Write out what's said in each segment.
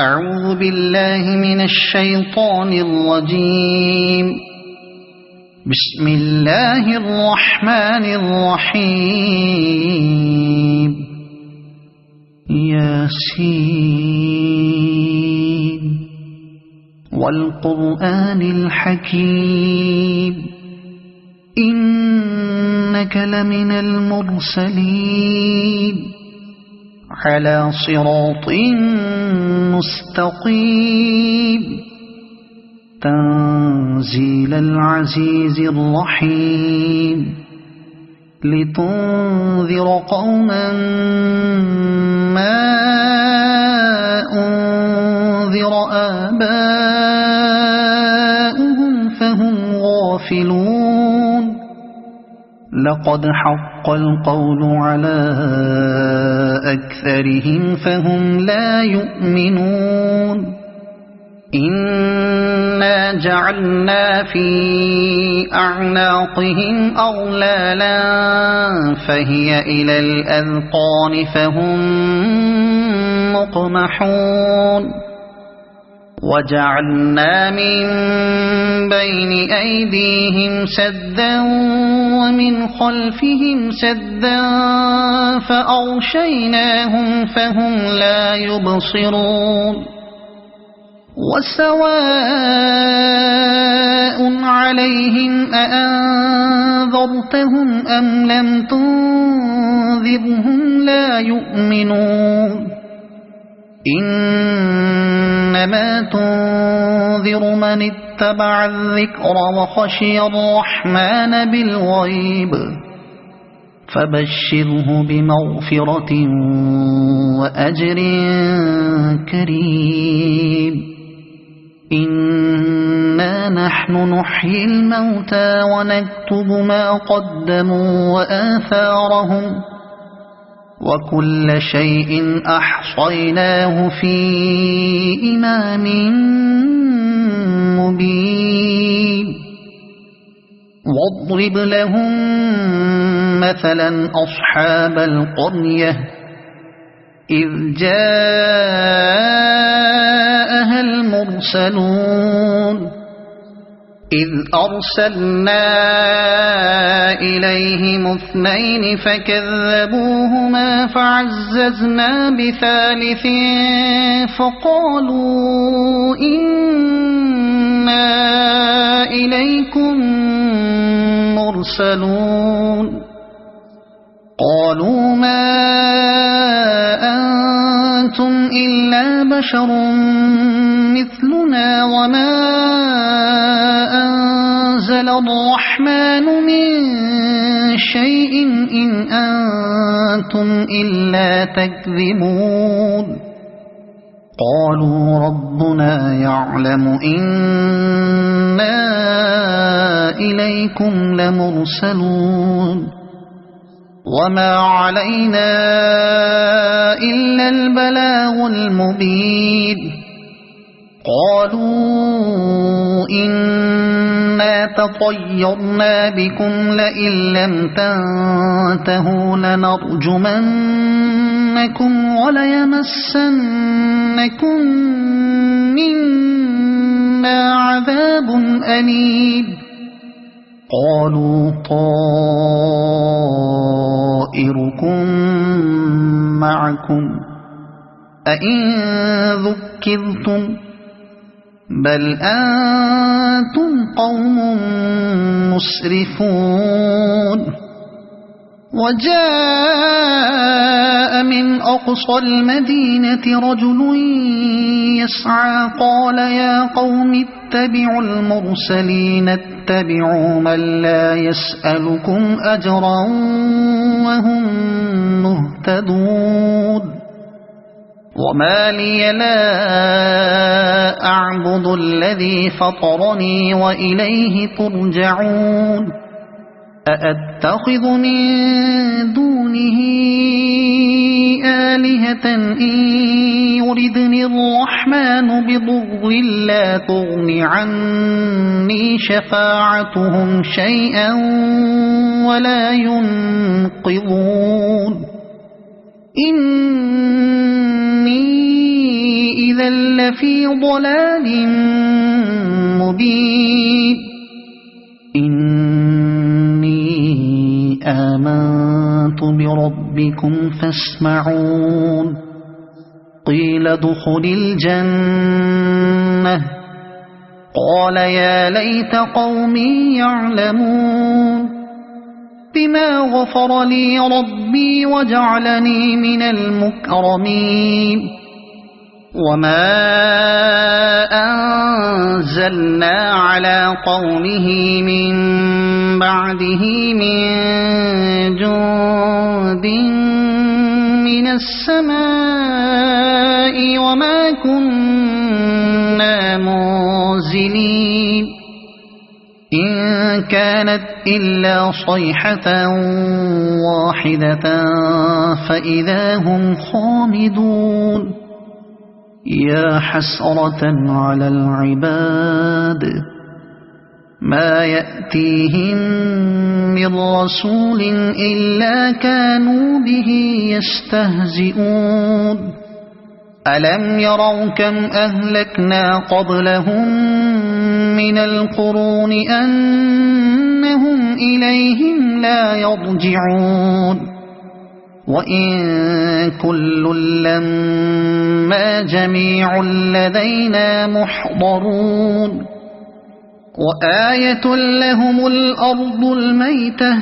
أعوذ بالله من الشيطان الرجيم. بسم الله الرحمن الرحيم. ياسين والقرآن الحكيم إنك لمن المرسلين على صراط مستقيم تنزيل العزيز الرحيم لتنذر قوما ما أنذر آباؤهم فهم غافلون. لقد حق القول على أكثرهم فهم لا يؤمنون. إنا جعلنا في أعناقهم أغلالا فهي إلى الأذقان فهم مقمحون. وجعلنا من بين أيديهم سدا ومن خلفهم سدا فأغشيناهم فهم لا يبصرون. وسواء عليهم أأنذرتهم أم لم تنذرهم لا يؤمنون. إنما تنذر من اتبع الذكر وخشي الرحمن بالغيب فبشره بمغفرة وأجر كريم. إنا نحن نحيي الموتى ونكتب ما قدموا وآثارهم وكل شيء أحصيناه في إمام مبين. واضرب لهم مثلا أصحاب القرية إذ جاءها المرسلون إذ أرسلنا إليهم اثنين فكذبوهما فعززنا بثالث فقالوا إنا إليكم مرسلون. قالوا ما أنتم إلا بشر مثلنا وما أنزل الرحمن من شيء إن أنتم إلا تكذبون. قالوا ربنا يعلم إنا إليكم لمرسلون وما علينا إلا البلاغ المبين. قالوا إنا تطيرنا بكم لئن لم تنتهوا لنرجمنكم وليمسنكم منا عذاب أليم. قالوا طائركم معكم أئن ذكرتم بل أنتم قوم مسرفون. وجاء من أقصى المدينة رجل يسعى قال يا قوم اتبعوا المرسلين اتبعوا من لا يسألكم أجرا وهم مهتدون. وما لي لا أعبد الذي فطرني وإليه ترجعون. أأتخذ من دونه آلهة إن يردني الرحمن بضر لا تغن عني شفاعتهم شيئا ولا ينقذون. إني إذا لفي ضلال مبين إني آمنت بربكم فاسمعون قيل ادخل الجنة قال يا ليت قومي يعلمون بما غفر لي ربي وجعلني من المكرمين وما أنزلنا على قومه من بعده من جند من السماء وما كنا منزلين إن كانت إلا صيحة واحدة فإذا هم خامدون يا حسرة على العباد ما يأتيهم من رسول إلا كانوا به يستهزئون ألم يروا كم أهلكنا قبلهم من القرون أنهم إليهم لا يرجعون وإن كل لما جميع لدينا محضرون وآية لهم الأرض الميتة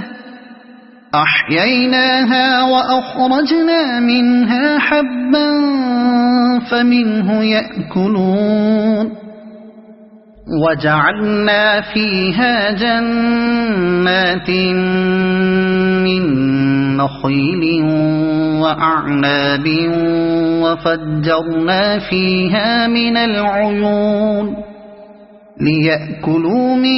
أحييناها وأخرجنا منها حبا فمنه يأكلون وجعلنا فيها جنات من نخيل وأعناب وفجرنا فيها من العيون ليأكلوا من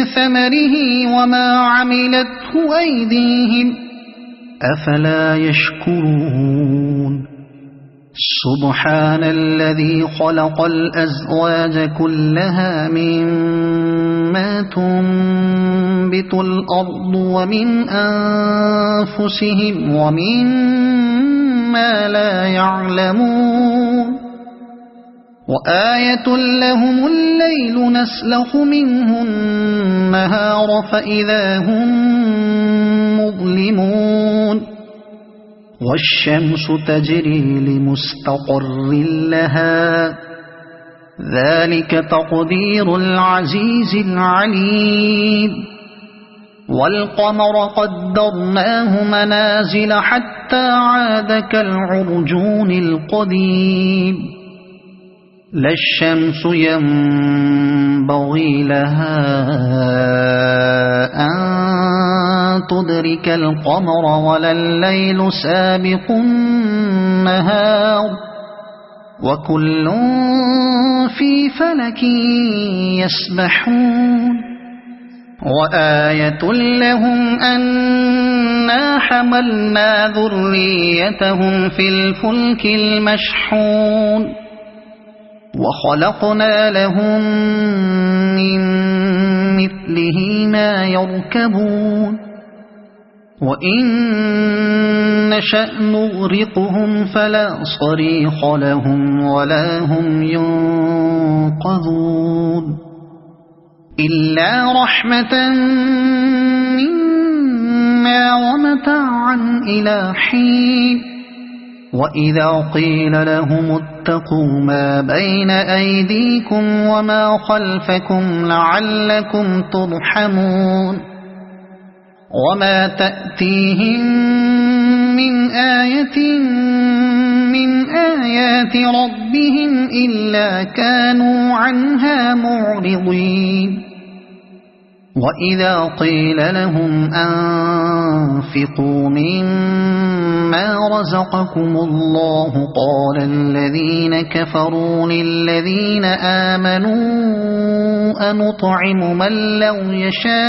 ثمره وما عملته أيديهم أفلا يشكرون سبحان الذي خلق الأزواج كلها مما تنبت الأرض ومن أنفسهم ومما لا يعلمون وآية لهم الليل نسلخ منه النهار فإذا هم مظلمون والشمس تجري لمستقر لها ذلك تقدير العزيز العليم والقمر قدرناه منازل حتى عاد كالعرجون القديم لا الشمس ينبغي لها أن تدرك القمر ولا الليل سابق النهار وكل في فلك يسبحون وآية لهم أنا حملنا ذريتهم في الفلك المشحون وخلقنا لهم من مثله ما يركبون وإن نشأ نغرقهم فلا صريخ لهم ولا هم ينقذون إلا رحمة منا ومتاعا إلى حين وإذا قيل لهم اتقوا ما بين أيديكم وما خلفكم لعلكم ترحمون وما تأتيهم من آية من آيات ربهم إلا كانوا عنها معرضين وإذا قيل لهم أنفقوا مما رزقكم الله قال الذين كفروا للذين آمنوا أنطعم من لو يشاء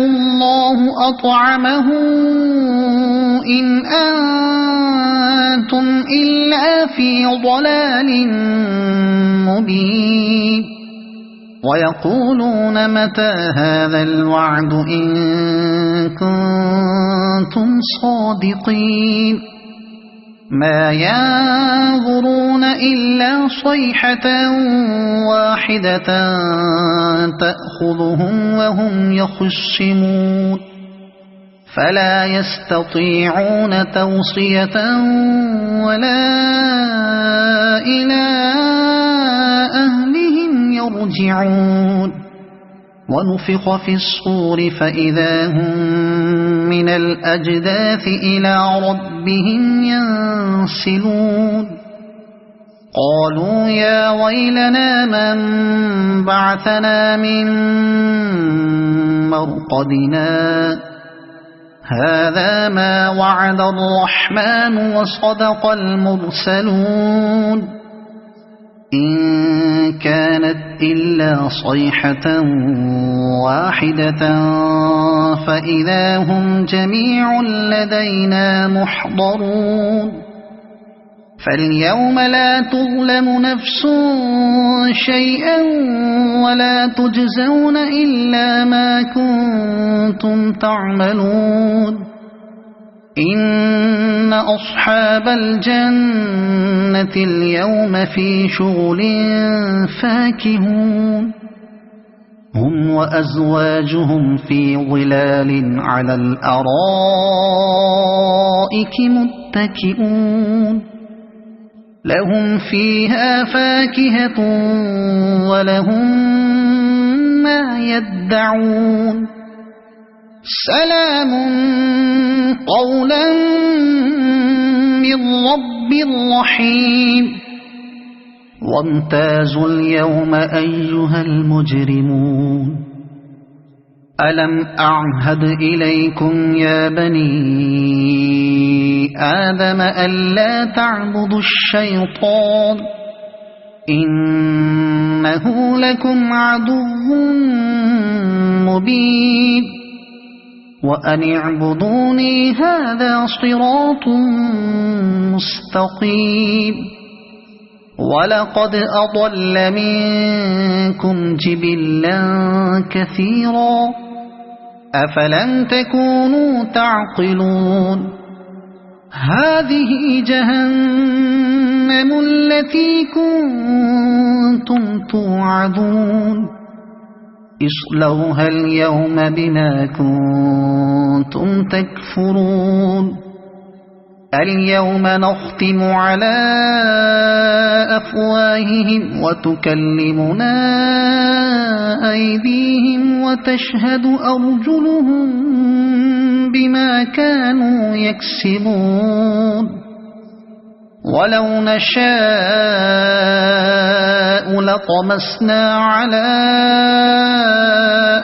الله أطعمه إن أنتم إلا في ضلال مبين ويقولون متى هذا الوعد إن كنتم صادقين ما ينظرون إلا صيحة واحدة تأخذهم وهم يخصمون فلا يستطيعون توصية ولا إلى أهلهم يرجعون ونفخ في الصور فإذا هم من الأجداث إلى ربهم ينسلون قالوا يا ويلنا من بعثنا من مرقدنا هذا ما وعد الرحمن وصدق المرسلون إن كانت إلا صيحة واحدة فإذا هم جميع لدينا محضرون فاليوم لا تظلم نفس شيئا ولا تجزون إلا ما كنتم تعملون إن أصحاب الجنة اليوم في شغل فاكهون هم وأزواجهم في ظلال على الأرائك متكئون لهم فيها فاكهة ولهم ما يدعون سلام قولا من رب رحيم وامتازوا اليوم أيها المجرمون ألم أعهد إليكم يا بني آدم ألا تعبدوا الشيطان إنه لكم عدو مبين وأن اعبدوني هذا صراط مستقيم ولقد أضل منكم جبلا كثيرا أفلم تكونوا تعقلون هذه جهنم التي كنتم توعدون اصلوها اليوم بما كنتم تكفرون اليوم نختم على أفواههم وتكلمنا أيديهم وتشهد أرجلهم بما كانوا يكسبون ولو نشاء لطمسنا على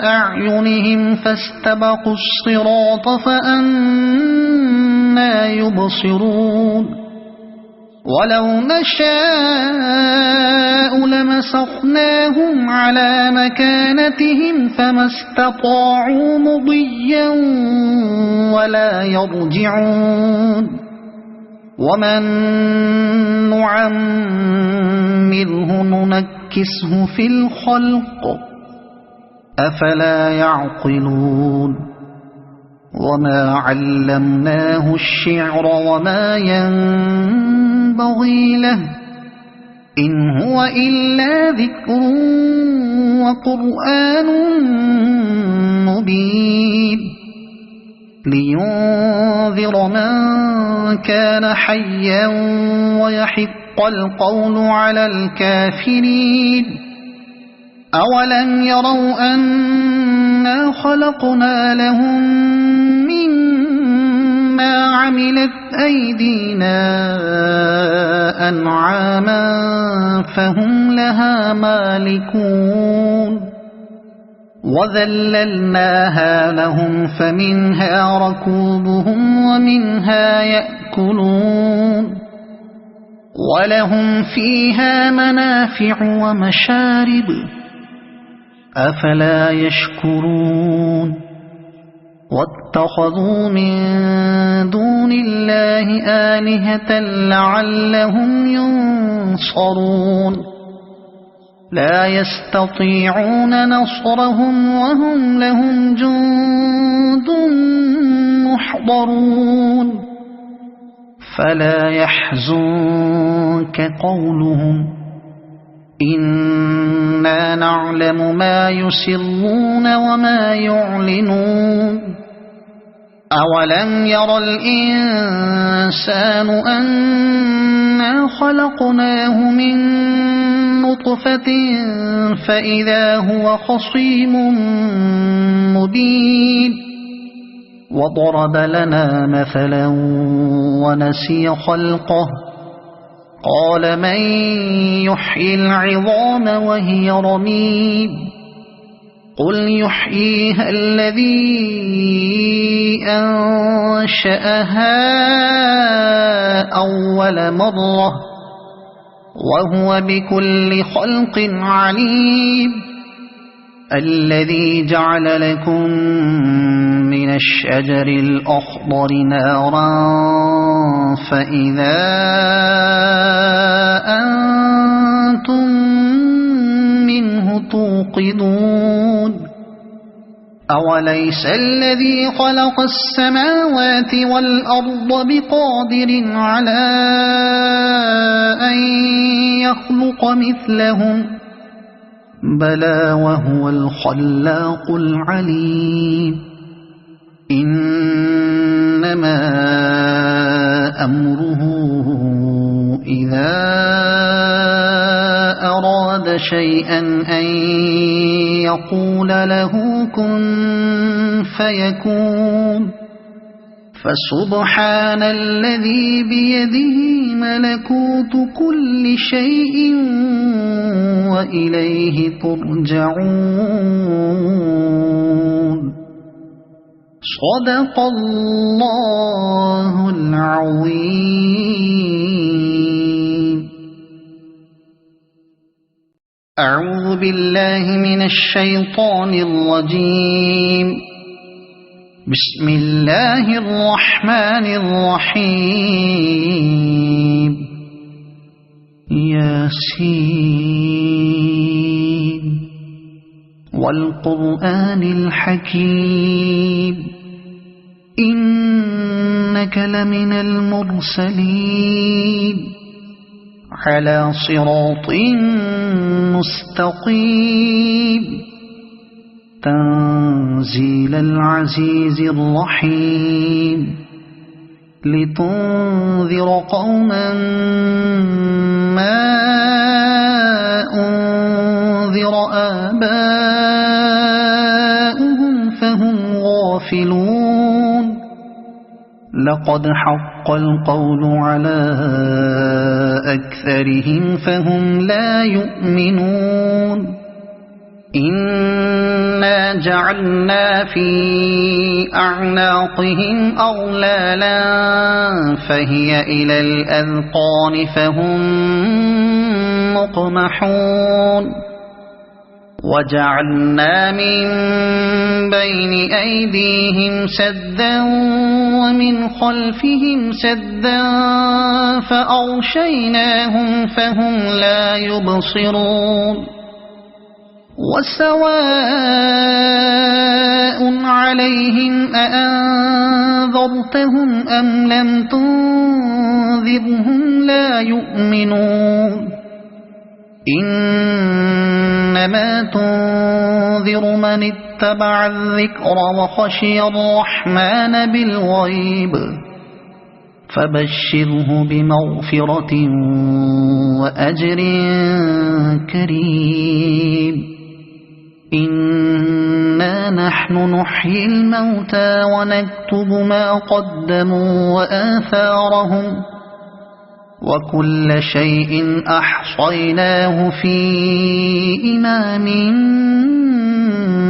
أعينهم فاستبقوا الصراط فأنى يبصرون ولو نشاء لمسخناهم على مكانتهم فما استطاعوا مضيا ولا يرجعون ومن نعمره ننكسه في الخلق أفلا يعقلون وما علمناه الشعر وما ينبغي له إن هو إلا ذكر وقرآن مبين لينذر من كان حيا ويحق القول على الكافرين أولم يروا أنا خلقنا لهم مما عملت أيدينا أنعاما فهم لها مالكون وذللناها لهم فمنها ركوبهم ومنها يأكلون ولهم فيها منافع ومشارب أفلا يشكرون واتخذوا من دون الله آلهة لعلهم ينصرون لا يستطيعون نصرهم وهم لهم جند محضرون فلا يحزنك قولهم إنا نعلم ما يسرون وما يعلنون أولم ير الإنسان أنا خلقناه من نطفة فإذا هو خصيم مبين وضرب لنا مثلا ونسي خلقه قال من يحيي العظام وهي رميم قل يحييها الذي أنشأها أول مرة وهو بكل خلق عليم الذي جعل لكم من الشجر الأخضر نارا فإذا أنتم منه توقدون أوليس الذي خلق السماوات والأرض بقادر على أن يخلق مثلهم بلى وهو الخلاق العليم إنما أمره إذا أراد شيئا أن يقول له كن فيكون فسبحان الذي بيده ملكوت كل شيء وإليه ترجعون صدق الله العظيم أعوذ بالله من الشيطان الرجيم بسم الله الرحمن الرحيم ياسين والقرآن الحكيم إنك لمن المرسلين على صراط مستقيم تنزيل العزيز الرحيم لتنذر قوما ما أنذر آباؤهم فهم غافلون لقد حق القول على أكثرهم فهم لا يؤمنون إنا جعلنا في أعناقهم أغلالا فهي إلى الأذقان فهم مقمحون وجعلنا من بين أيديهم سدا ومن خلفهم سدا فأغشيناهم فهم لا يبصرون وسواء عليهم أأنذرتهم أم لم تنذرهم لا يؤمنون إنما تنذر من اتبع الذكر وخشي الرحمن بالغيب فبشره بمغفرة وأجر كريم إنا نحن نحيي الموتى ونكتب ما قدموا وآثارهم وكل شيء أحصيناه في إمام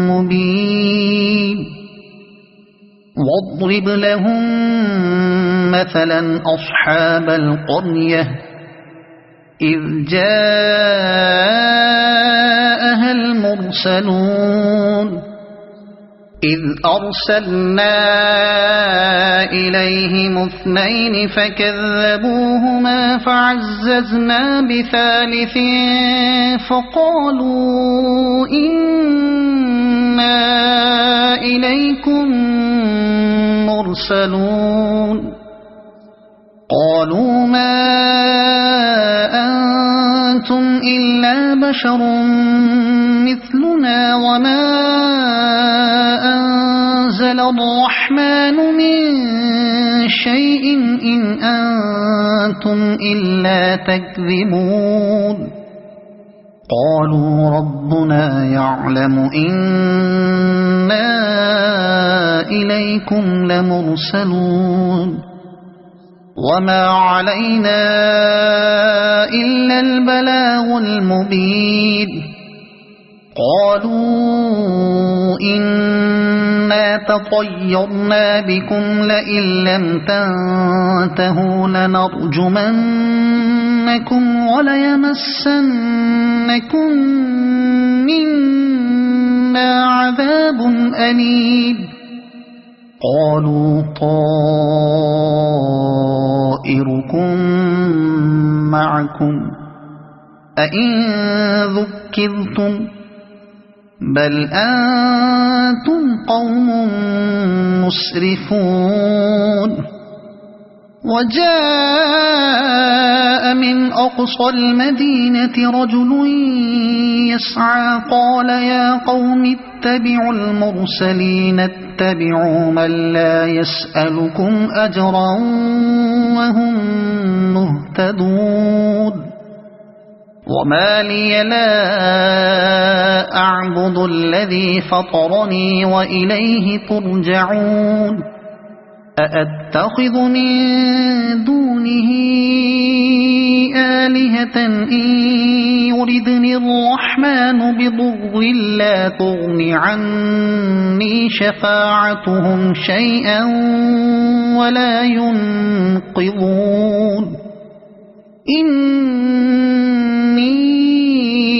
مبين واضرب لهم مثلا أصحاب القرية إذ جاءها المرسلون إذ أرسلنا إليهم 2 فكذبوهما فعززنا بثالث فقالوا إنا إليكم مرسلون قالوا ما أنتم إلا بشر مثلنا وما أنزل الرحمن من شيء إن أنتم إلا تكذبون قالوا ربنا يعلم إنا إليكم لمرسلون وما علينا إلا البلاغ المبين قالوا إنا تطيرنا بكم لئن لم تنتهوا لنرجمنكم وليمسنكم منا عذاب أليم قالوا طائركم معكم أئن ذكرتم بل أنتم قوم مسرفون وجاء من أقصى المدينة رجل يسعى قال يا قوم اتبعوا المرسلين اتبعوا من لا يسألكم أجرا وهم مهتدون وما لي لا أعبد الذي فطرني وإليه ترجعون أأتخذ من دونه آلهة إن يردني الرحمن بضر لا تغن عني شفاعتهم شيئا ولا ينقذون إني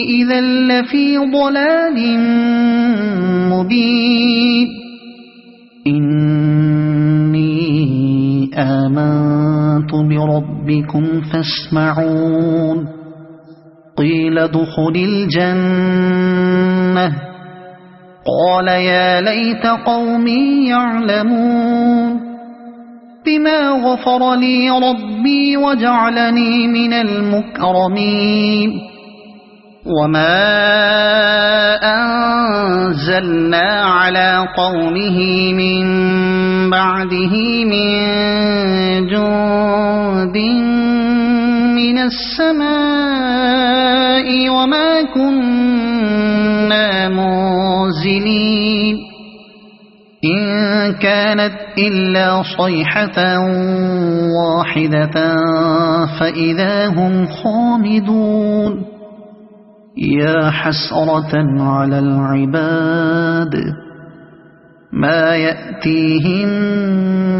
إذا لفي ضلال مبين إني آمنت بربكم فاسمعون قيل ادخل الجنة قال يا ليت قومي يعلمون بما غفر لي ربي وجعلني من المكرمين وما أنزلنا على قومه من بعده من جند من السماء وما كنا منزلين إن كانت إلا صيحة واحدة فإذا هم خامدون يا حسرة على العباد ما يأتيهم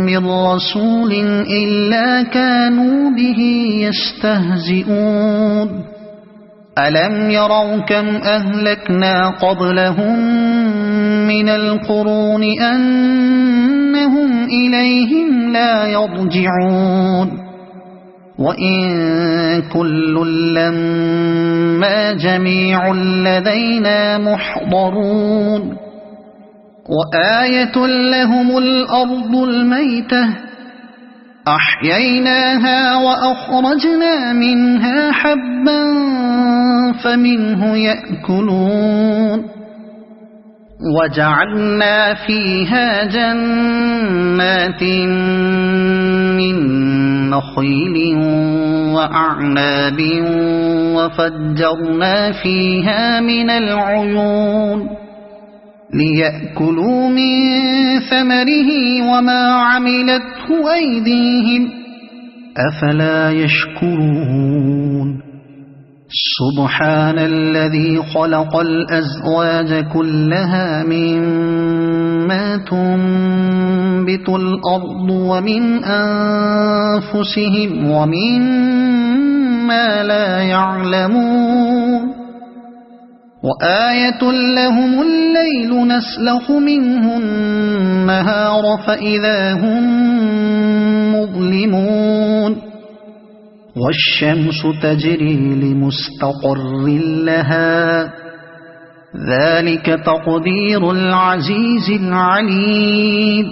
من رسول إلا كانوا به يستهزئون ألم يروا كم أهلكنا قبلهم من القرون أنهم إليهم لا يرجعون وإن كل لما جميع لدينا محضرون وآية لهم الأرض الميتة أحييناها وأخرجنا منها حبا فمنه يأكلون وجعلنا فيها جنات من نخيل وأعناب وفجرنا فيها من العيون ليأكلوا من ثمره وما عملته أيديهم أفلا يشكرون سبحان الذي خلق الأزواج كلها مما تنبت الأرض ومن أنفسهم ومما لا يعلمون وآية لهم الليل نسلخ منه النهار فإذا هم مظلمون والشمس تجري لمستقر لها ذلك تقدير العزيز العليم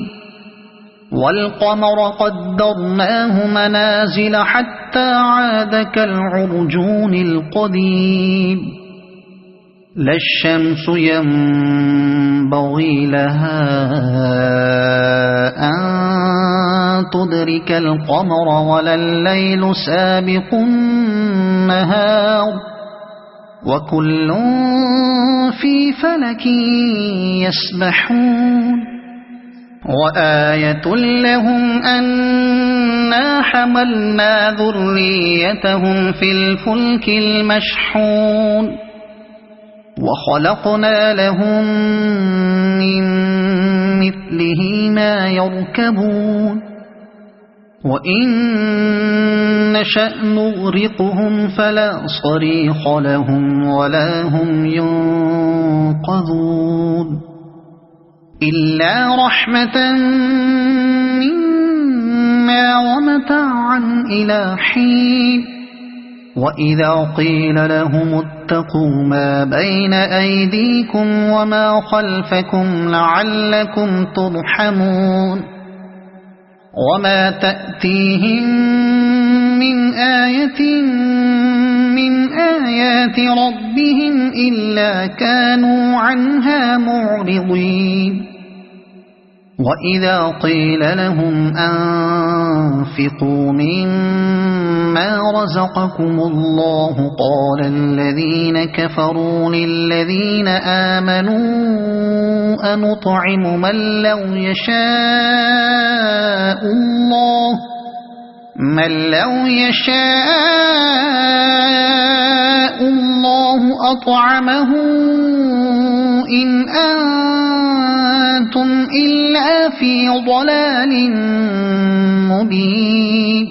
والقمر قدرناه منازل حتى عاد كالعرجون القديم لا الشمس ينبغي لها أن تدرك القمر ولا الليل سابق النهار وكل في فلك يسبحون وآية لهم أنا حملنا ذريتهم في الفلك المشحون وخلقنا لهم من مثله ما يركبون وإن نشأ نغرقهم فلا صريخ لهم ولا هم ينقذون إلا رحمة منا ومتاعا إلى حين وإذا قيل لهم اتقوا ما بين أيديكم وما خلفكم لعلكم ترحمون وما تأتيهم من آية من آيات ربهم إلا كانوا عنها معرضين وإذا قيل لهم أنفقوا مما رزقكم الله قال الذين كفروا للذين آمنوا أنطعم من لو يشاء الله أطعمه إن أنتم إلا في ضلال مبين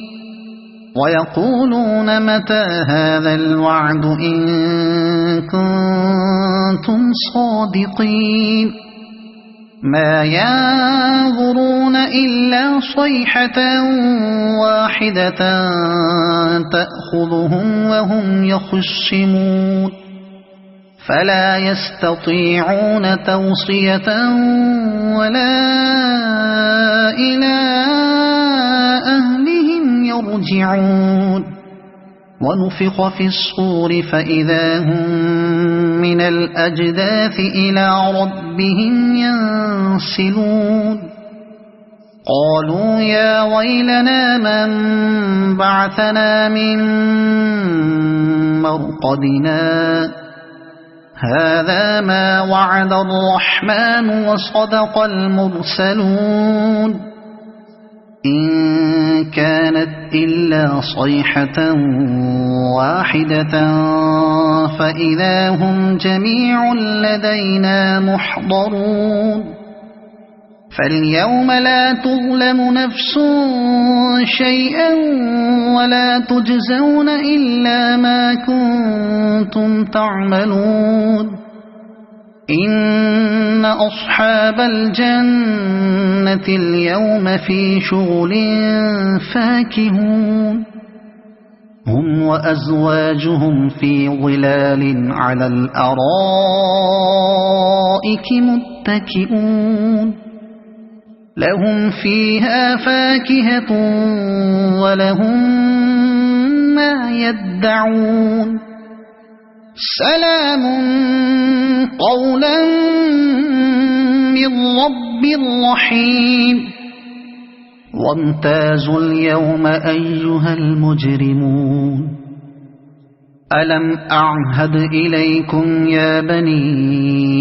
ويقولون متى هذا الوعد إن كنتم صادقين ما ينظرون إلا صيحة واحدة تأخذهم وهم يخصمون فلا يستطيعون توصية ولا إلى أهلهم يرجعون ونفخ في الصور فإذا هم من الأجداث إلى ربهم ينسلون قالوا يا ويلنا من بعثنا من مرقدنا هذا ما وعد الرحمن وصدق المرسلون إن كانت إلا صيحة واحدة فإذا هم جميع لدينا محضرون فاليوم لا تظلم نفس شيئا ولا تجزون إلا ما كنتم تعملون إن أصحاب الجنة اليوم في شغل فاكهون هم وأزواجهم في ظلال على الأرائك متكئون لهم فيها فاكهة ولهم ما يدعون سلام قولا من رب رحيم وامتازوا اليوم أيها المجرمون ألم أعهد إليكم يا بني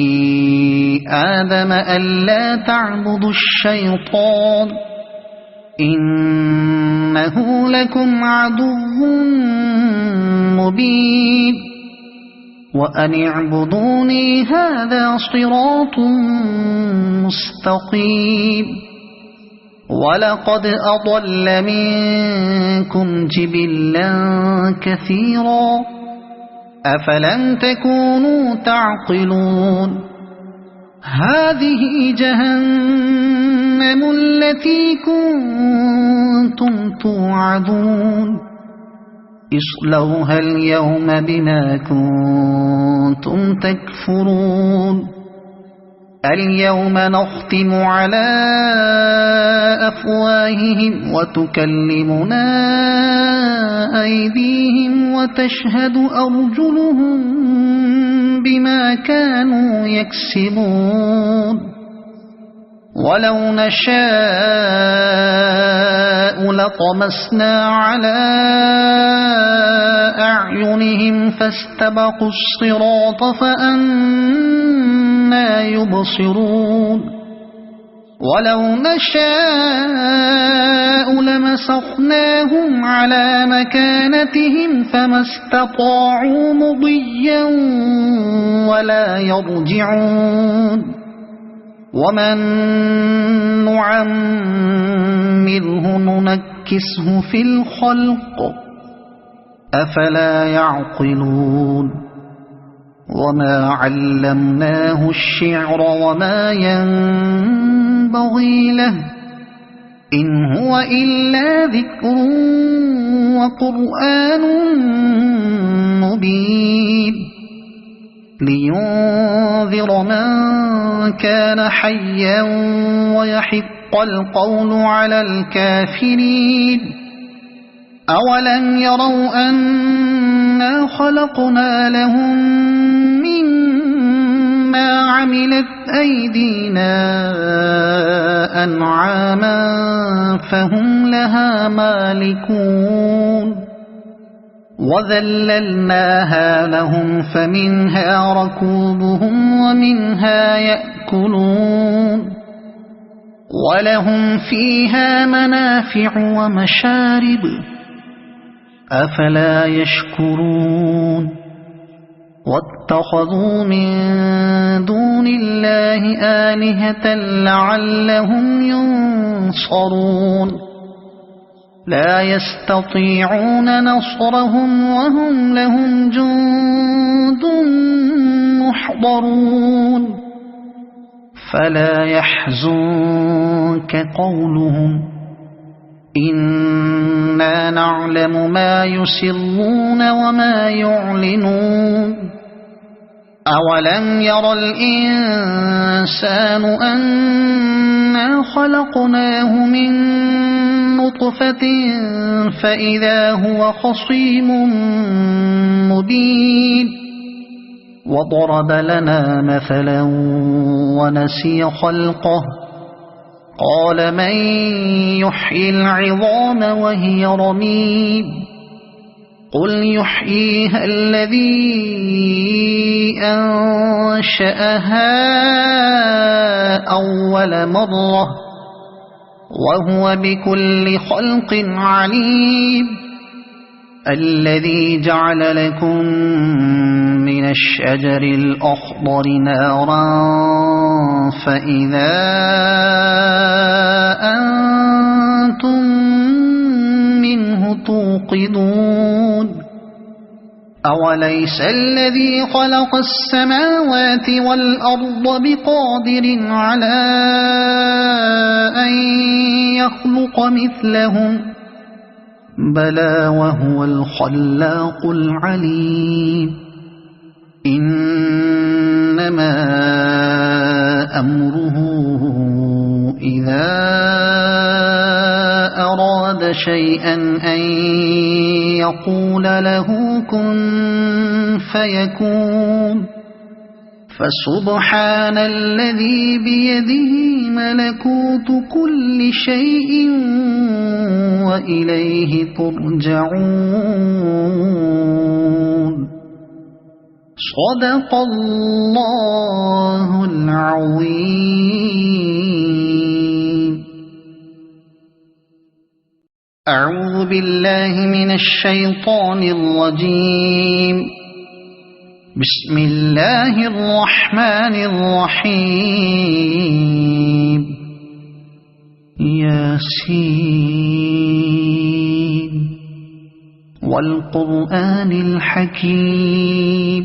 آدم ألا تعبدوا الشيطان إنه لكم عدو مبين وأن اعبدوني هذا صراط مستقيم ولقد أضل منكم جبلا كثيرا أفلم تكونوا تعقلون هذه جهنم التي كنتم توعدون اصلوها اليوم بما كنتم تكفرون اليوم نختم على أفواههم وتكلمنا أيديهم وتشهد أرجلهم بما كانوا يكسبون ولو نشاء لطمسنا على أعينهم فاستبقوا الصراط فأنى يبصرون ولو نشاء لمسخناهم على مكانتهم فما استطاعوا مضيا ولا يرجعون ومن نعمره ننكسه في الخلق أفلا يعقلون وما علمناه الشعر وما ينبغي له إن هو إلا ذكر وقرآن مبين لينذر من كان حيا ويحق القول على الكافرين أولم يروا أنا خلقنا لهم مما عملت أيدينا أنعاما فهم لها مالكون وذللناها لهم فمنها ركوبهم ومنها يأكلون ولهم فيها منافع ومشارب أفلا يشكرون واتخذوا من دون الله آلهة لعلهم ينصرون لا يستطيعون نصرهم وهم لهم جند محضرون فلا يحزنك قولهم إنا نعلم ما يسرون وما يعلنون أولم ير الإنسان أنا خلقناه من نطفة فإذا هو خصيم مبين وضرب لنا مثلا ونسي خلقه قال من يحيي العظام وهي رميم قل يحييها الذي أنشأها أول مرة وهو بكل خلق عليم الذي جعل لكم من الشجر الأخضر نارا فإذا أنتم منه توقدون أوليس الذي خلق السماوات والأرض بقادر على أن يخلق مثلهم بلى وهو الخلاق العليم إنما أمره إذا أراد شيئا أن يقول له كن فيكون فسبحان الذي بيده ملكوت كل شيء وإليه ترجعون صدق الله العظيم. أعوذ بالله من الشيطان الرجيم. بسم الله الرحمن الرحيم. ياسين والقرآن الحكيم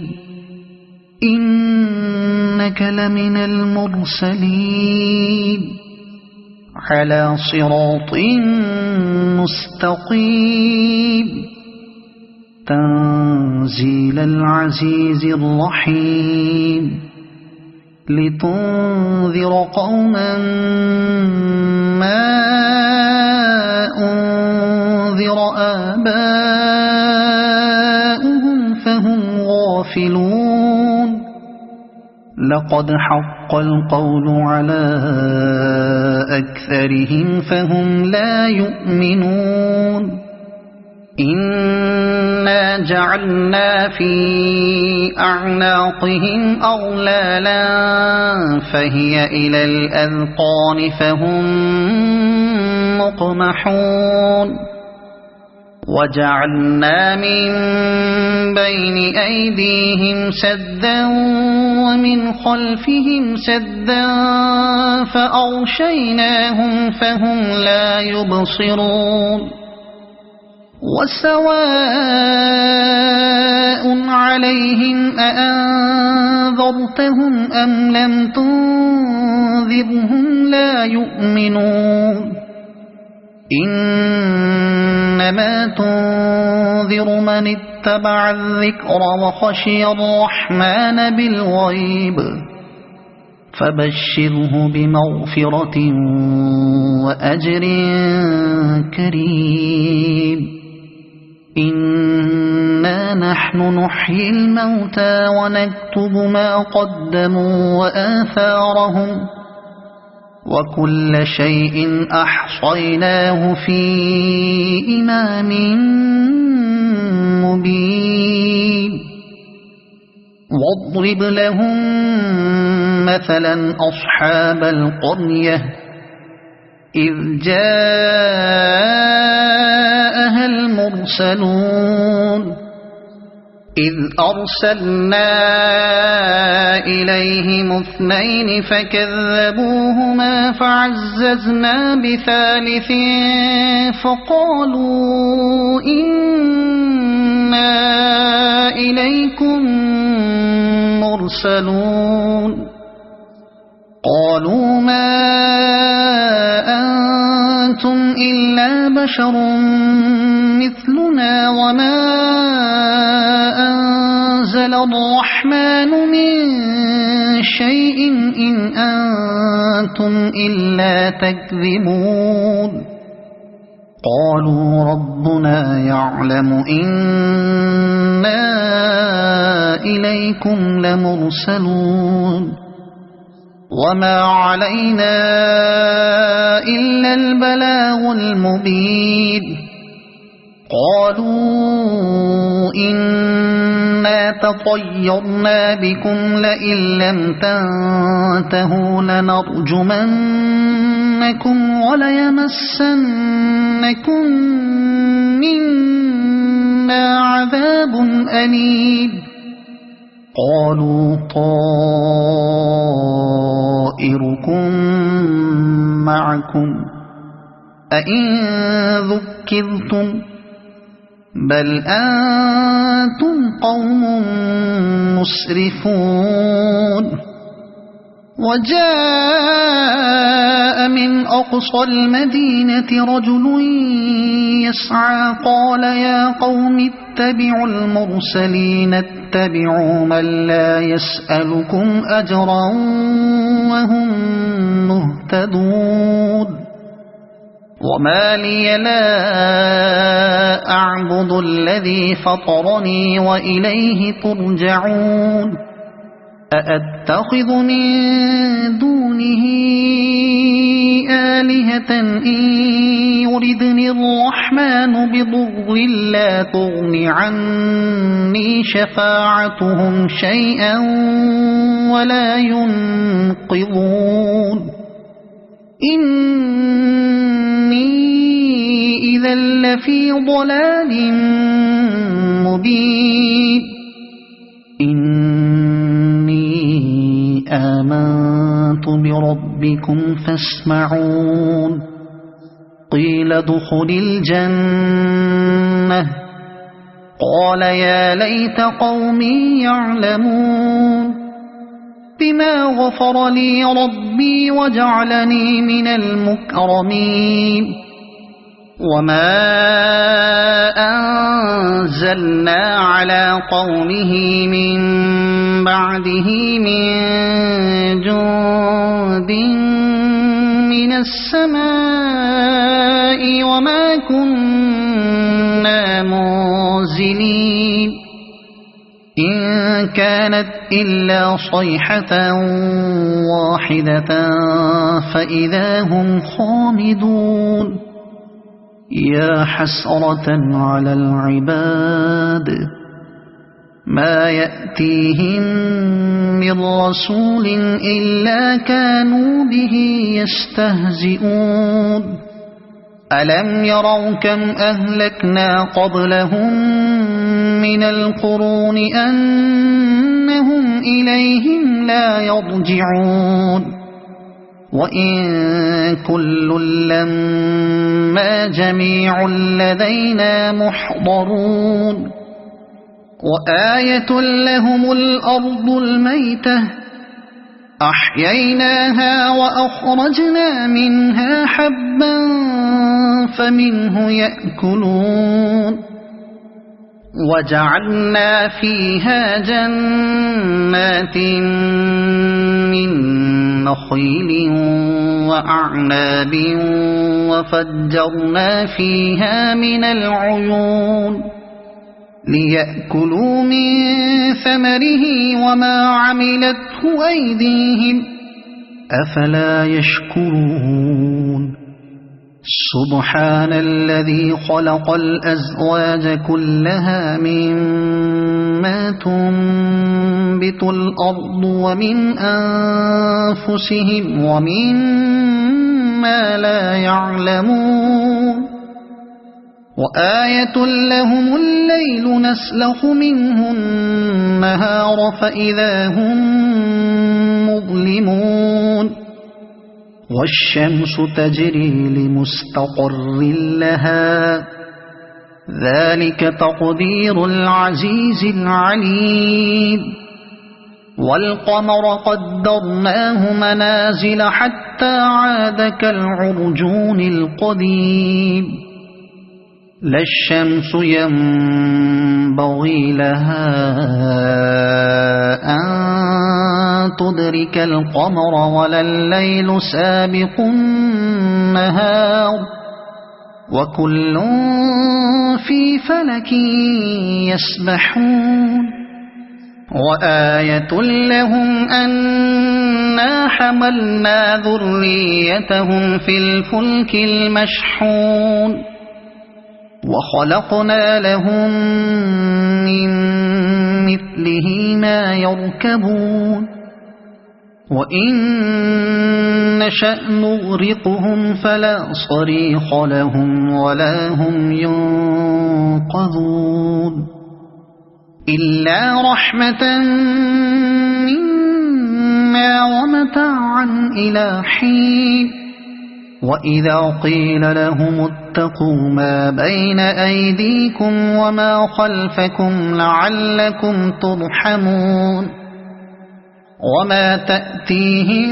إنك لمن المرسلين على صراط مستقيم تنزيل العزيز الرحيم لتنذر قوما ما أنذر آباؤهم فهم غافلون لقد حق القول على أكثرهم فهم لا يؤمنون إنا جعلنا في أعناقهم أغلالا فهي إلى الأذقان فهم مقمحون وجعلنا من بين أيديهم سدا ومن خلفهم سدا فأغشيناهم فهم لا يبصرون وسواء عليهم أأنذرتهم أم لم تنذرهم لا يؤمنون إنما تنذر من اتبع الذكر وخشي الرحمن بالغيب فبشره بمغفرة وأجر كريم إنا نحن نحيي الموتى ونكتب ما قدموا وآثارهم وكل شيء أحصيناه في إمام مبين واضرب لهم مثلا أصحاب القرية إذ جاءها المرسلون إذ أرسلنا إليهم اثنين فكذبوهما فعززنا بثالث فقالوا إنا إليكم مرسلون قالوا ما أنتم إلا بشر مثلنا وما أنزل الرحمن من شيء إن أنتم إلا تكذبون قالوا ربنا يعلم إنا إليكم لمرسلون وما علينا إلا البلاغ المبين قالوا إنا تطيرنا بكم لئن لم تنتهوا لنرجمنكم وليمسنكم منا عذاب أليم قالوا طائركم معكم أئن ذكرتم بل أنتم قوم مسرفون وجاء من أقصى المدينة رجل يسعى قال يا قوم اتبعوا المرسلين اتبعوا من لا يسألكم أجرا وهم مهتدون وما لي لا أعبد الذي فطرني وإليه ترجعون أأتخذ من دونه آلهة إن يردني الرحمن بضر لا تغن عني شفاعتهم شيئا ولا ينقذون إني إذا لفي ضلال مبين إني آمنت بربكم فاسمعون قيل ادخل الجنة قال يا ليت قومي يعلمون بما غفر لي ربي وجعلني من المكرمين وما أنزلنا على قومه من بعده من جند من السماء وما كنا منزلين إن كانت إلا صيحة واحدة فإذا هم خامدون يا حسرة على العباد ما يأتيهم من رسول إلا كانوا به يستهزئون ألم يروا كم أهلكنا قبلهم من القرون أنهم إليهم لا يرجعون وإن كل لما جميع لدينا محضرون وآية لهم الأرض الميتة أحييناها وأخرجنا منها حبا فمنه يأكلون وجعلنا فيها جنات من نخيل وأعناب وفجرنا فيها من العيون ليأكلوا من ثمره وما عملته أيديهم أفلا يشكرون سبحان الذي خلق الأزواج كلها مما تنبت الأرض ومن أنفسهم ومما لا يعلمون وآية لهم الليل نسلخ منه النهار فإذا هم مظلمون والشمس تجري لمستقر لها ذلك تقدير العزيز العليم والقمر قدرناه منازل حتى عاد كالعرجون القديم لا الشمس ينبغي لها أن تدرك القمر ولا الليل سابق النهار وكل في فلك يسبحون وآية لهم أنا حملنا ذريتهم في الفلك المشحون وخلقنا لهم من مثله ما يركبون وإن نشأ نغرقهم فلا صريخ لهم ولا هم ينقذون إلا رحمة منا ومتاعا إلى حين وإذا قيل لهم اتقوا ما بين أيديكم وما خلفكم لعلكم ترحمون وما تأتيهم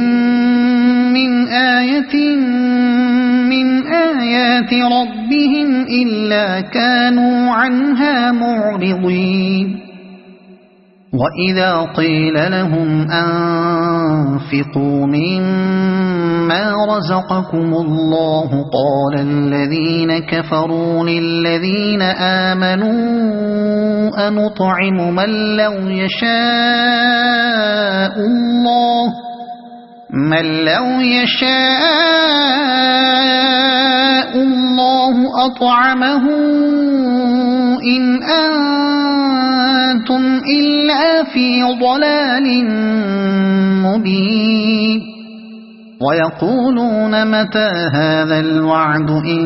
من آية من آيات ربهم إلا كانوا عنها معرضين وإذا قيل لهم أنفقوا مما رزقكم الله قال الذين كفروا للذين آمنوا أنطعم من لو يشاء الله أطعمه إن أنتم إلا في ضلال مبين ويقولون متى هذا الوعد إن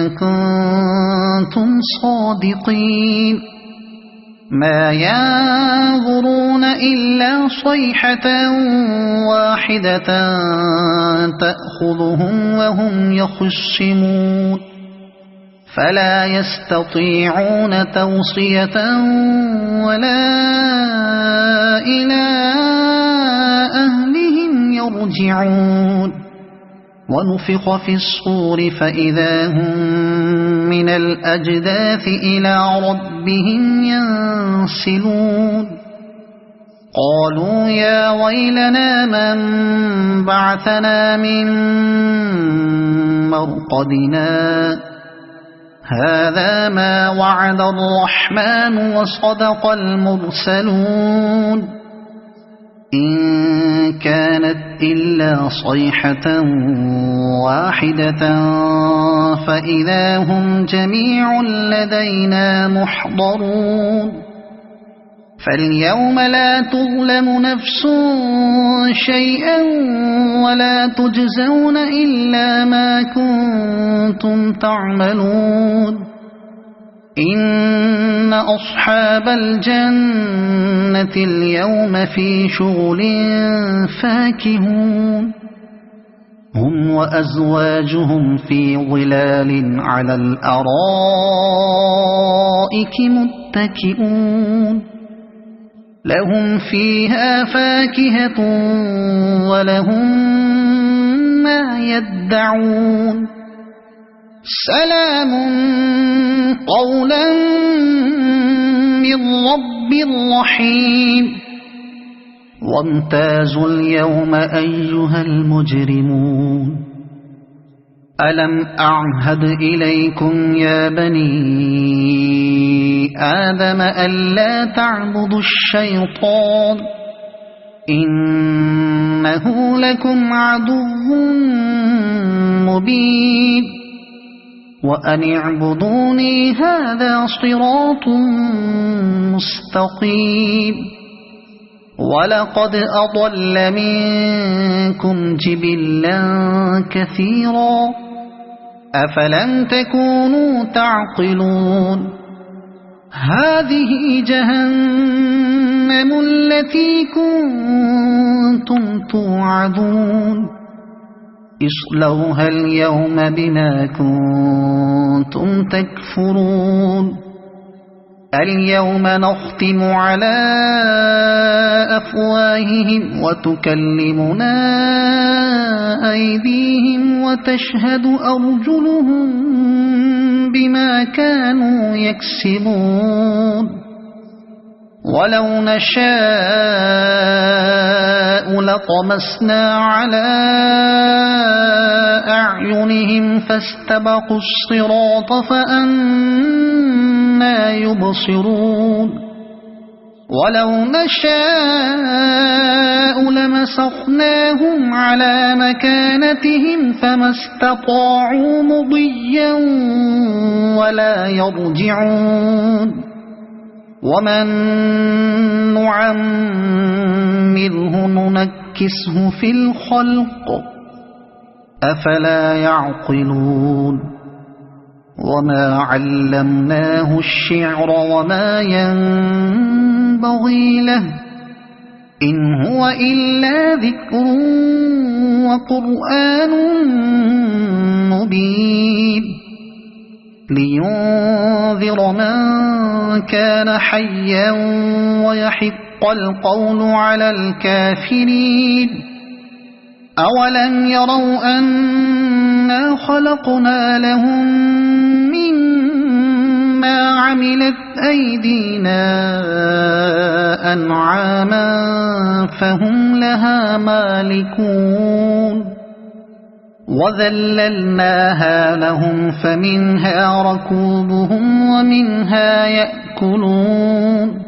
كنتم صادقين ما ينظرون إلا صيحة واحدة تأخذهم وهم يخصمون فلا يستطيعون توصية ولا إلى أهلهم يرجعون ونفخ في الصور فإذا هم من الأجداث إلى ربهم ينسلون قالوا يا ويلنا من بعثنا من مرقدنا هذا ما وعد الرحمن وصدق المرسلون إن كانت إلا صيحة واحدة فإذا هم جميع لدينا محضرون فاليوم لا تظلم نفس شيئا ولا تجزون إلا ما كنتم تعملون إن أصحاب الجنة اليوم في شغل فاكهون هم وأزواجهم في ظلال على الأرائك متكئون لهم فيها فاكهة ولهم ما يدعون سلام قولا من رب رحيم وامتازوا اليوم أيها المجرمون ألم أعهد إليكم يا بني آدم ألا تعبدوا الشيطان إنه لكم عدو مبين وأن اعبدوني هذا صراط مستقيم ولقد أضل منكم جبلا كثيرا أفلم تكونوا تعقلون هذه جهنم التي كنتم توعدون اصلوها اليوم بما كنتم تكفرون اليوم نختم على أفواههم وتكلمنا أيديهم وتشهد أرجلهم بما كانوا يكسبون ولو نشاء لطمسنا على أعينهم فاستبقوا الصراط فأنى يبصرون ولو نشاء لمسخناهم على مكانتهم فما استطاعوا مضيا ولا يرجعون ومن نعمره ننكسه في الخلق أفلا يعقلون وما علمناه الشعر وما ينبغي له إن هو إلا ذكر وقرآن مبين لينذر من كان حيا ويحق القول على الكافرين أولم يروا أنا خلقنا لهم مما عملت أيدينا أنعاما فهم لها مالكون وذللناها لهم فمنها ركوبهم ومنها يأكلون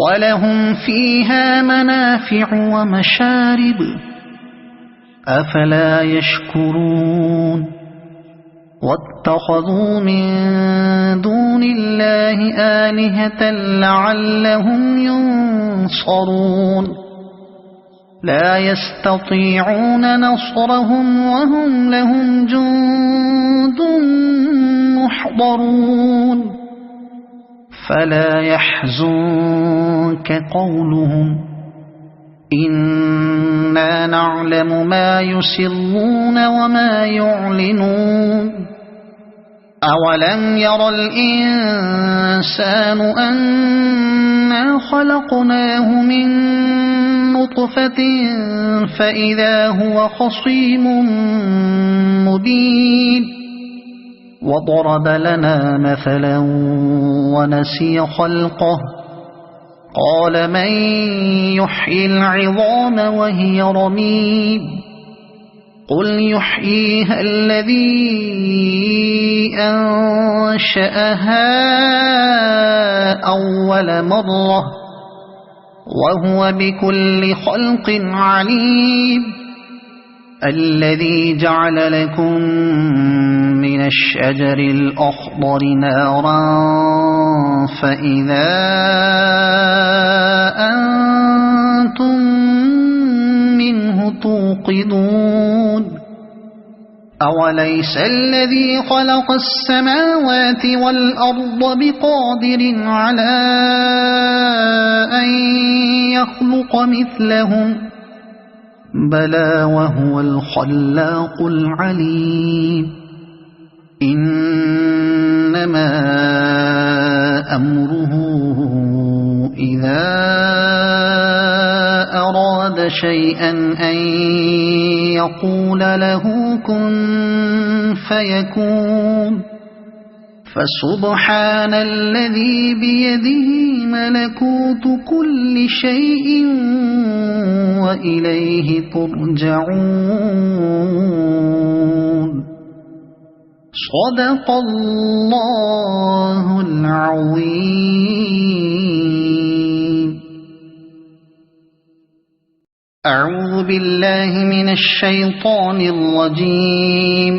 ولهم فيها منافع ومشارب أفلا يشكرون واتخذوا من دون الله آلهة لعلهم ينصرون لا يستطيعون نصرهم وهم لهم جند محضرون فلا يحزنك قولهم إنا نعلم ما يسرون وما يعلنون أولم ير الإنسان أنا خلقناه من نطفة فإذا هو خصيم مبين وضرب لنا مثلا ونسي خلقه قال من يحيي العظام وهي رميم قل يحييها الذي أنشأها أول مرة وهو بكل خلق عليم الذي جعل لكم من الشجر الأخضر نارا فإذا أنتم منه توقدون أوليس الذي خلق السماوات والأرض بقادر على أن يخلق مثلهم بلى وهو الخلاق العليم إنما أمره إذا أراد شيئا أن يقول له كن فيكون فسبحان الذي بيده ملكوت كل شيء وإليه ترجعون صدق الله العظيم. أعوذ بالله من الشيطان الرجيم.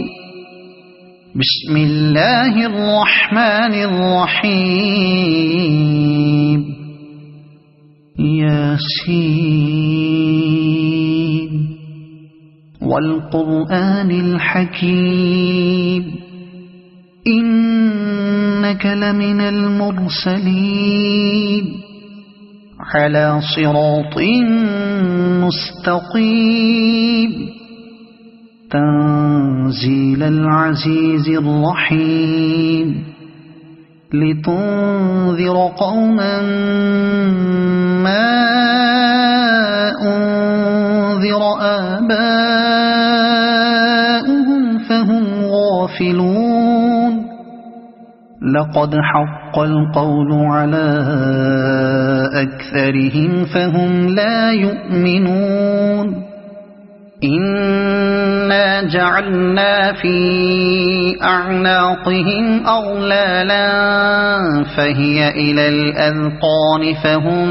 بسم الله الرحمن الرحيم. ياسين والقرآن الحكيم إنك لمن المرسلين على صراط مستقيم تنزيل العزيز الرحيم لتنذر قوما ما أنذر آباؤهم فهم غافلون لقد حق القول على أكثرهم فهم لا يؤمنون إنا جعلنا في أعناقهم أغلالا فهي إلى الأذقان فهم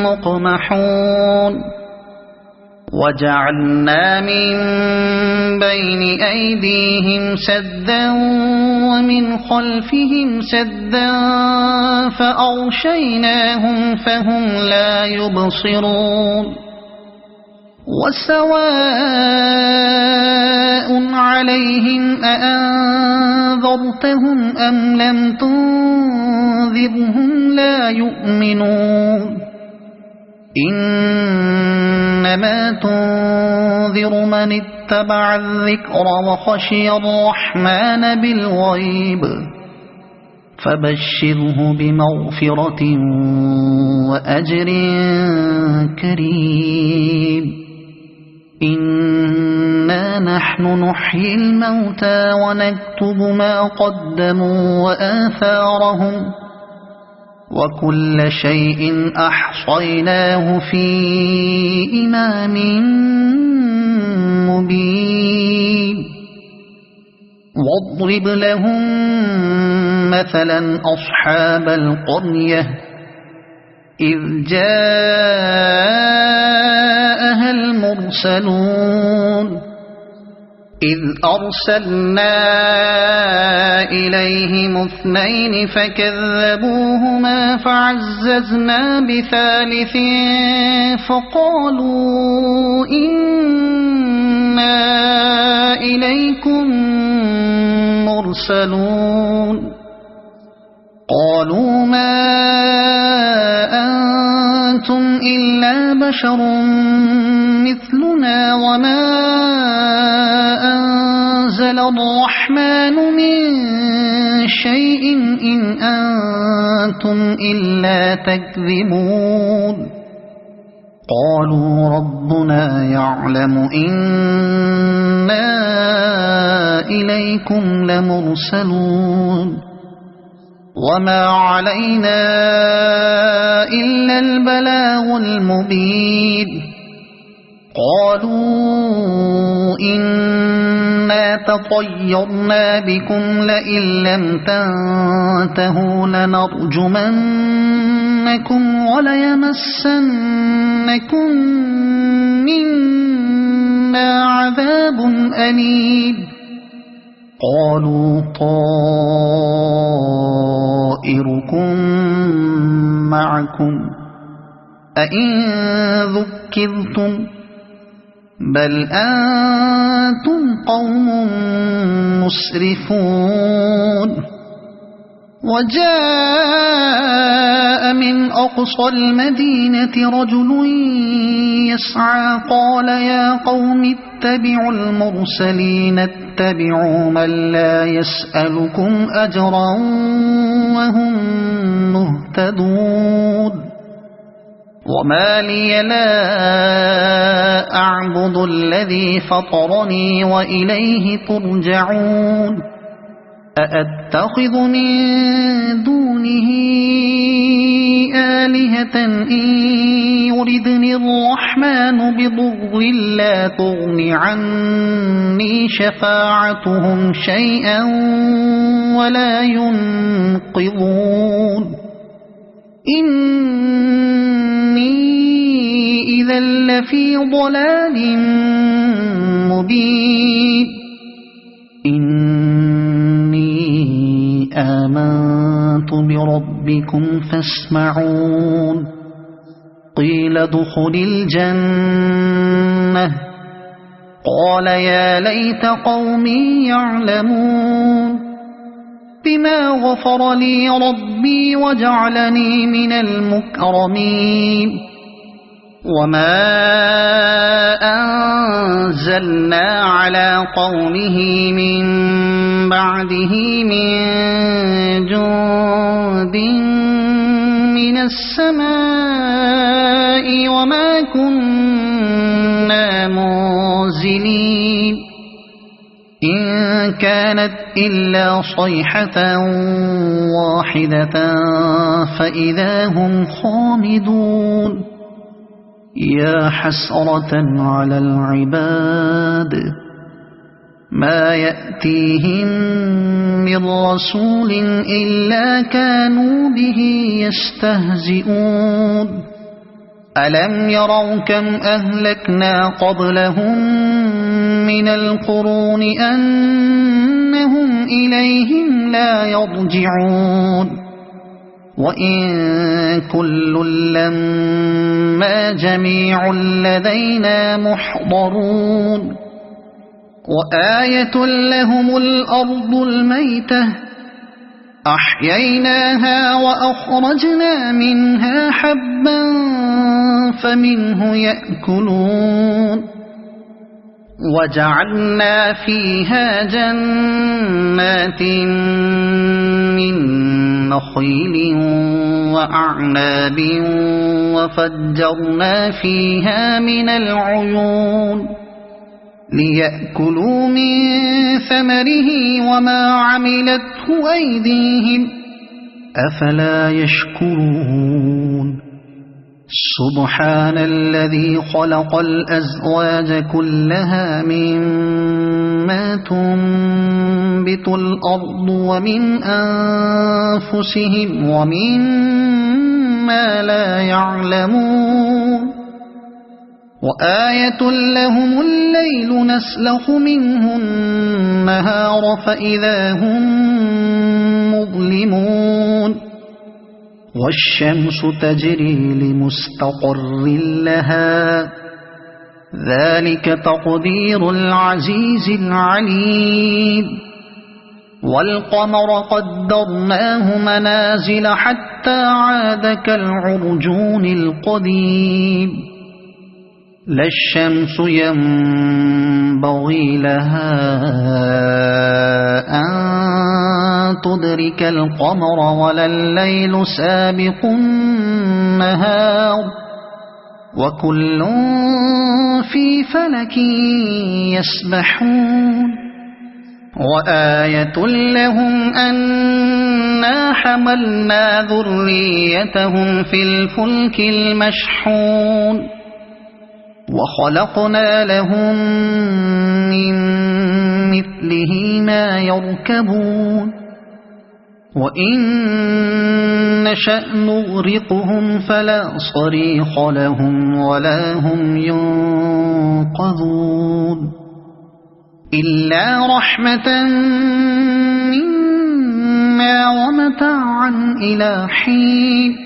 مقمحون وجعلنا من بين أيديهم سدا ومن خلفهم سدا فأغشيناهم فهم لا يبصرون وسواء عليهم أأنذرتهم أم لم تنذرهم لا يؤمنون إنما تنذر من اتبع الذكر وخشي الرحمن بالغيب فبشره بمغفرة وأجر كريم إنا نحن نحيي الموتى ونكتب ما قدموا وآثارهم وكل شيء أحصيناه في إمام مبين واضرب لهم مثلا أصحاب القرية إذ جاءها المرسلون إذ أرسلنا إليهم اثنين فكذبوهما فعززنا بثالث فقالوا إنا إليكم مرسلون قالوا ما أنتم إلا بشر مثلنا وما أنزل أنزل الرحمن من شيء إن أنتم إلا تكذبون قالوا ربنا يعلم إنا إليكم لمرسلون وما علينا إلا البلاغ المبين قالوا إنا تطيرنا بكم لئن لم تنتهوا لنرجمنكم وليمسنكم منا عذاب أليم قالوا طائركم معكم أئن ذكرتم بل أنتم قوم مسرفون وجاء من أقصى المدينة رجل يسعى قال يا قوم اتبعوا المرسلين اتبعوا من لا يسألكم أجرا وهم مهتدون وما لي لا أعبد الذي فطرني وإليه ترجعون أأتخذ من دونه آلهة إن يردني الرحمن بضر لا تغن عني شفاعتهم شيئا ولا ينقذون إني إذا لفي ضلال مبين إني آمنت بربكم فاسمعون قيل ادخل الجنة قال يا ليت قومي يعلمون بما غفر لي ربي وجعلني من المكرمين وما أنزلنا على قومه من بعده من جند من السماء وما كنا منزلين إن كانت إلا صيحة واحدة فإذا هم خامدون يا حسرة على العباد ما يأتيهم من رسول إلا كانوا به يستهزئون ألم يروا كم أهلكنا قبلهم من القرون أنهم إليهم لا يرجعون وإن كل لما جميع لدينا محضرون وآية لهم الأرض الميتة أحييناها وأخرجنا منها حبا فمنه يأكلون وجعلنا فيها جنات من نخيل وأعناب وفجرنا فيها من العيون ليأكلوا من ثمره وما عملته أيديهم أفلا يشكرون سبحان الذي خلق الأزواج كلها مما تنبت الأرض ومن أنفسهم ومما لا يعلمون وآية لهم الليل نسلخ منه النهار فإذا هم مظلمون والشمس تجري لمستقر لها ذلك تقدير العزيز العليم والقمر قدرناه منازل حتى عاد كالعرجون القديم لا الشمس ينبغي لها أن تدرك القمر ولا الليل سابق النهار وكل في فلك يسبحون وآية لهم أنا حملنا ذريتهم في الفلك المشحون وخلقنا لهم من مثله ما يركبون وإن نشأ نغرقهم فلا صريخ لهم ولا هم ينقذون إلا رحمة منا ومتاعا إلى حين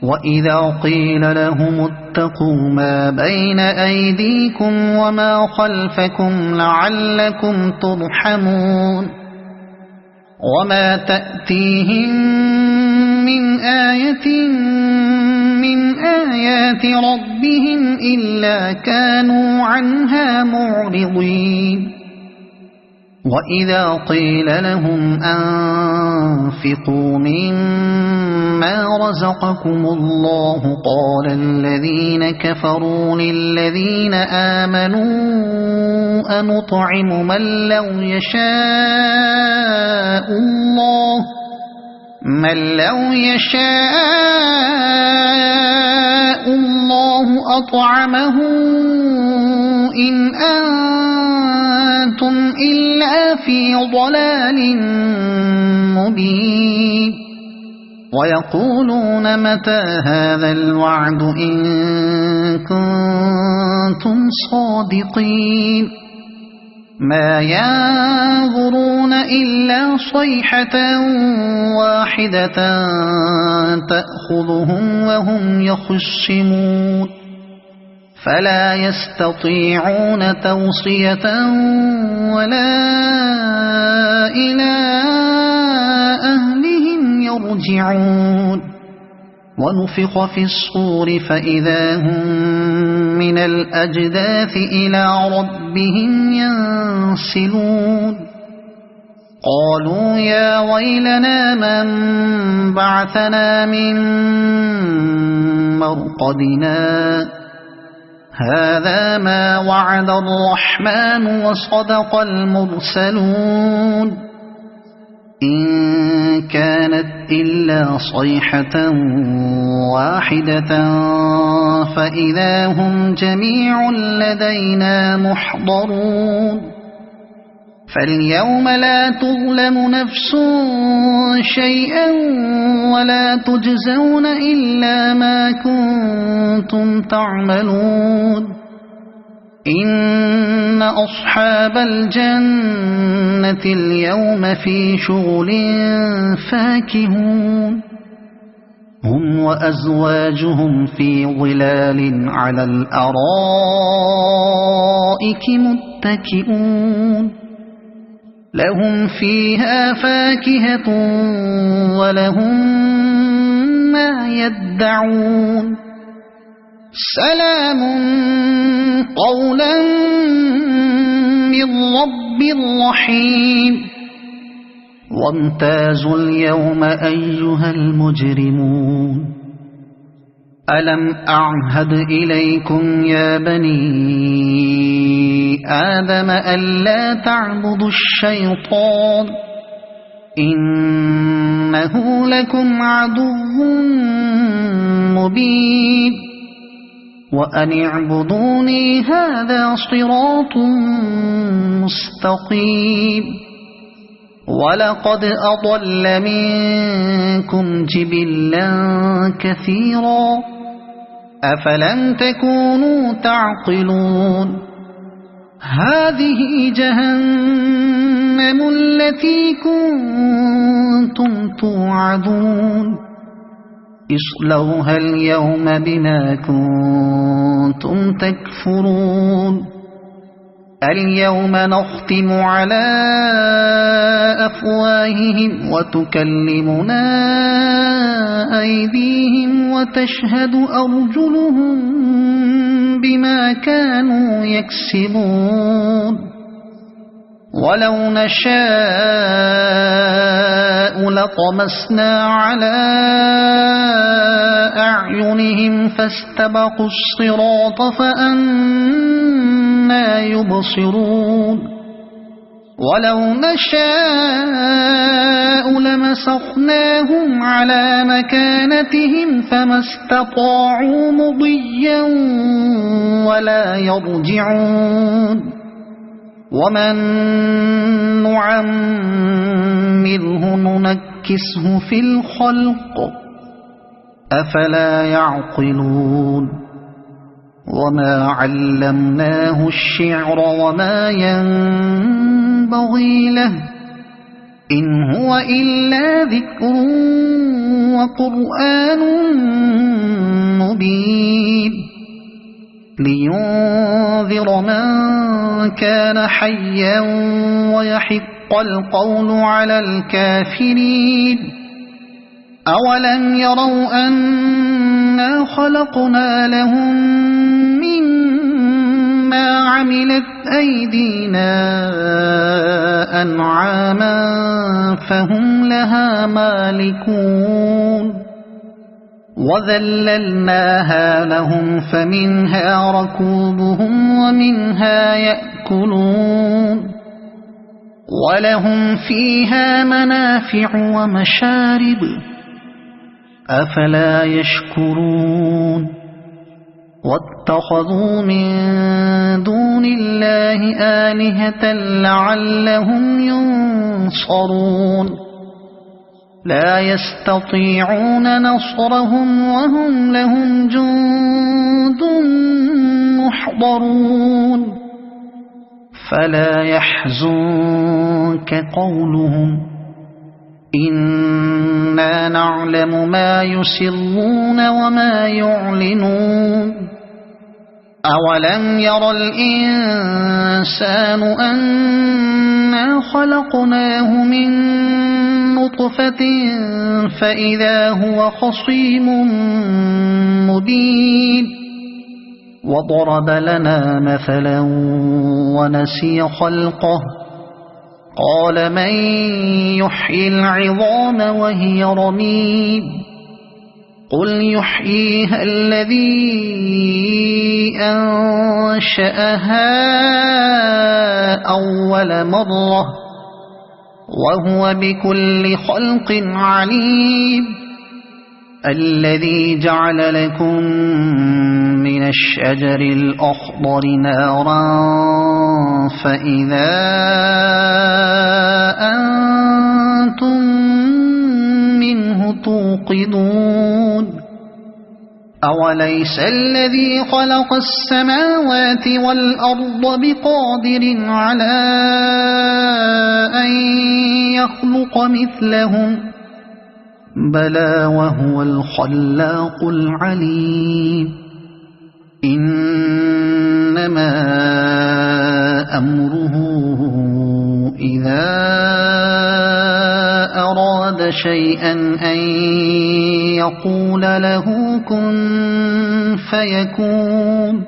وإذا قيل لهم اتقوا ما بين أيديكم وما خلفكم لعلكم ترحمون وما تأتيهم من آية من آيات ربهم إلا كانوا عنها معرضين وإذا قيل لهم أنفقوا مما رزقكم الله قال الذين كفروا للذين آمنوا أنطعم من لو يشاء الله أطعمه إن أنتم إلا في ضلال مبين ويقولون متى هذا الوعد إن كنتم صادقين ما ينظرون إلا صيحة واحدة تأخذهم وهم يخصمون فلا يستطيعون توصية ولا إلى أهلهم يرجعون ونفخ في الصور فإذا هم من الأجداث إلى ربهم ينسلون قالوا يا ويلنا من بعثنا من مرقدنا هذا ما وعد الرحمن وصدق المرسلون إن كانت إلا صيحة واحدة فإذا هم جميع لدينا محضرون فاليوم لا تظلم نفس شيئا ولا تجزون إلا ما كنتم تعملون إن أصحاب الجنة اليوم في شغل فاكهون هم وأزواجهم في ظلال على الأرائك متكئون لهم فيها فاكهة ولهم ما يدعون سلام قولا من رب رحيم وامتازوا اليوم أيها المجرمون ألم أعهد إليكم يا بني آدم ألا تعبدوا الشيطان إنه لكم عدو مبين وأن اعبدوني هذا صراط مستقيم ولقد أضل منكم جبلا كثيرا أفلم تكونوا تعقلون هذه جهنم التي كنتم توعدون اصلوها اليوم بما كنتم تكفرون اليوم نختم على أفواههم وتكلمنا أيديهم وتشهد أرجلهم بما كانوا يكسبون ولو نشاء لطمسنا على أعينهم فاستبقوا الصراط فأنى يبصرون ولو نشاء لمسخناهم على مكانتهم فما استطاعوا مضيا ولا يرجعون ومن نعمره ننكسه في الخلق أفلا يعقلون وما علمناه الشعر وما ينبغي له إن هو إلا ذكر وقرآن مبين لينذر من كان حيا ويحق القول على الكافرين أولم يروا أنا خلقنا لهم مما عملت أيدينا أنعاما فهم لها مالكون وذللناها لهم فمنها ركوبهم ومنها يأكلون ولهم فيها منافع ومشارب أفلا يشكرون واتخذوا من دون الله آلهة لعلهم ينصرون لا يستطيعون نصرهم وهم لهم جند محضرون فلا يحزنك قولهم إنا نعلم ما يسرون وما يعلنون أولم ير الإنسان أنا خلقناه من نطفة فإذا هو خصيم مبين وضرب لنا مثلا ونسي خلقه قال من يحيي العظام وهي رميم قل يحييها الذي أنشأها أول مرة وهو بكل خلق عليم الذي جعل لكم من الشجر الأخضر نارا فإذا أنتم منه توقدون أوليس الذي خلق السماوات والأرض بقادر على أن يخلق مثلهم بلى وهو الخلاق العليم إنما أمره إذا أراد شيئا أن يقول له كن فيكون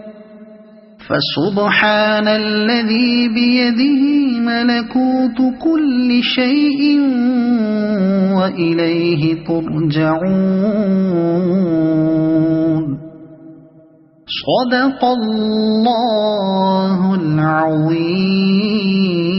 فسبحان الذي بيده ملكوت كل شيء وإليه ترجعون صدق الله العظيم.